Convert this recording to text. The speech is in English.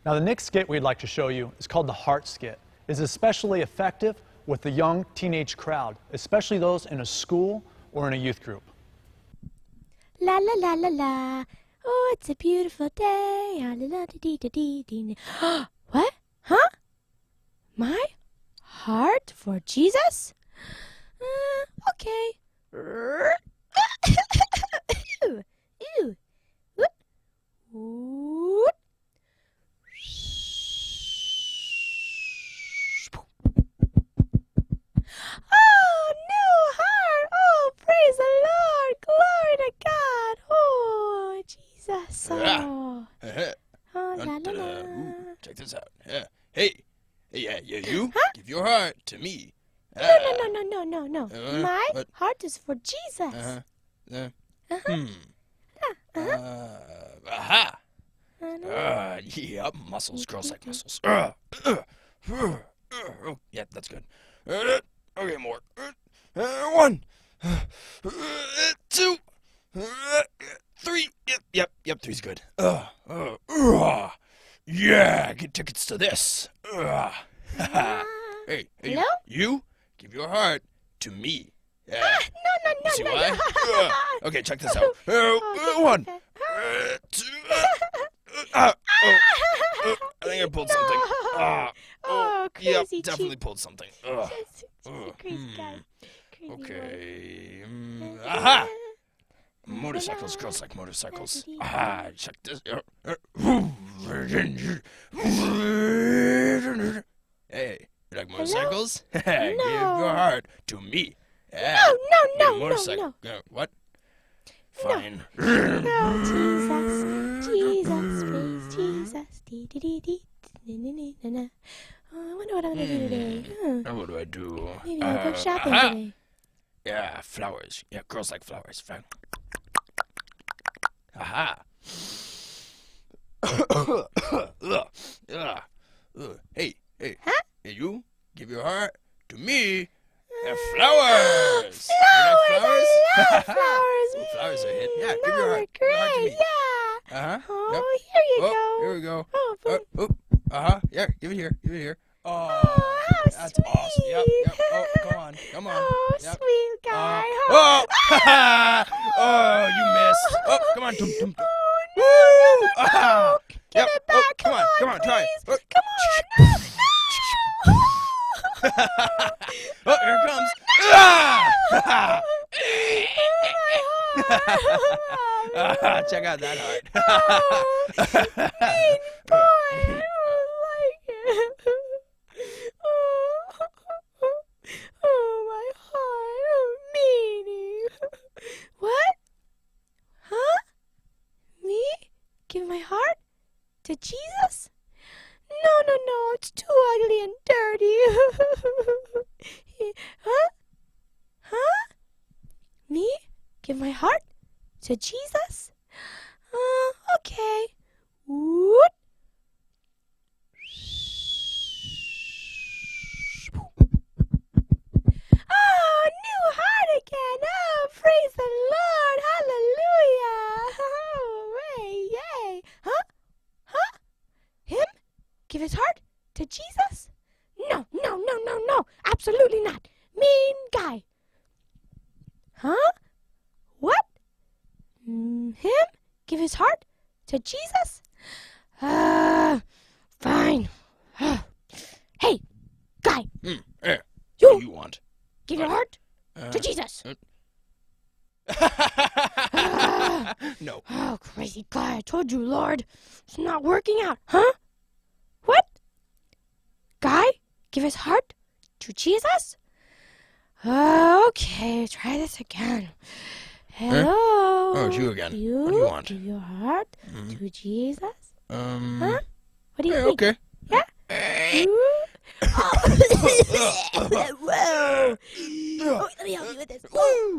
Now the next skit we'd like to show you is called the Heart Skit. It is especially effective with the young teenage crowd, especially those in a school or in a youth group. La la la la la. Oh, it's a beautiful day. Ah, la la dee dee dee dee. What? Huh? My heart for Jesus? Okay. Ew. Ew. Whoop. Whoop. Oh, new heart. Oh, praise the Lord. Glory to God. Oh, Jesus. Oh, oh la la la. Ooh, check this out. Hey, you. Huh? Give your heart to me. No. My what? heart is for Jesus. Aha. Yep, muscles. Girls like muscles. Oh, yeah, that's good. Okay, more. 1, 2, 3. Yep, 3's good. Yeah, get tickets to this. Hey, Hello? you give your heart to me. Yeah. No. See why? Okay, check this out. 1, 2. I think I pulled something. Oh, crazy Yep, cheap. definitely pulled something. Just a crazy guy. Crazy Okay. Aha! Motorcycles, girls like motorcycles. Ah, check this. Hey, you like motorcycles? Give your heart to me. Yeah. No. Motorcycle. What? Fine. No, Jesus, praise Jesus. Dee dee dee dee. Na. Oh, I wonder what I'm gonna do today. What do I do? Maybe I'll go shopping aha. today. Yeah, flowers. Yeah, girls like flowers. Aha. Hey. Huh? Hey, you. Give your heart to me. Flowers. Flowers! You like I love flowers? flowers. Ooh, flowers are a hit. Yeah, give your They're heart. Give your heart to great. me. Yeah. Uh-huh. Oh, Yep. here you Oh, go. here we go. Oh, boom. Yeah, give it here. Oh, how that's sweet. awesome. Yep. Oh, come on. Oh, Yep. sweet guy. Oh, oh, you missed. Oh, come on. Dum. Oh, no. Ah. Give Yep. it back. Oh, come on, try. please. Come on. Oh, here it comes. Ah! Check out that heart. Mean boy. I don't like it. Oh, my heart. Oh, meanie. What? Huh? Me? Give my heart to Jesus? No. It's too ugly and dirty. Huh? Me? Give my heart to Jesus? Okay. Whoop. Oh, new heart again. Oh, praise the Lord. Hallelujah. Oh, yay. Huh? Him? Give his heart to Jesus? No. Absolutely not. Mean guy. Huh? What? Him? Give his heart to Jesus? Fine. Hey, guy. Here. You. What do you want? Give your heart to Jesus. No. Oh, crazy guy. I told you, Lord. It's not working out. Huh? What? Guy? Give his heart to Jesus? Okay, try this again. Hello. Oh, it's you again. You What do you want? give your heart to Jesus? Huh? What do you Yeah, think? okay. Yeah? Whoa. Oh, let me help you with this. Whoa.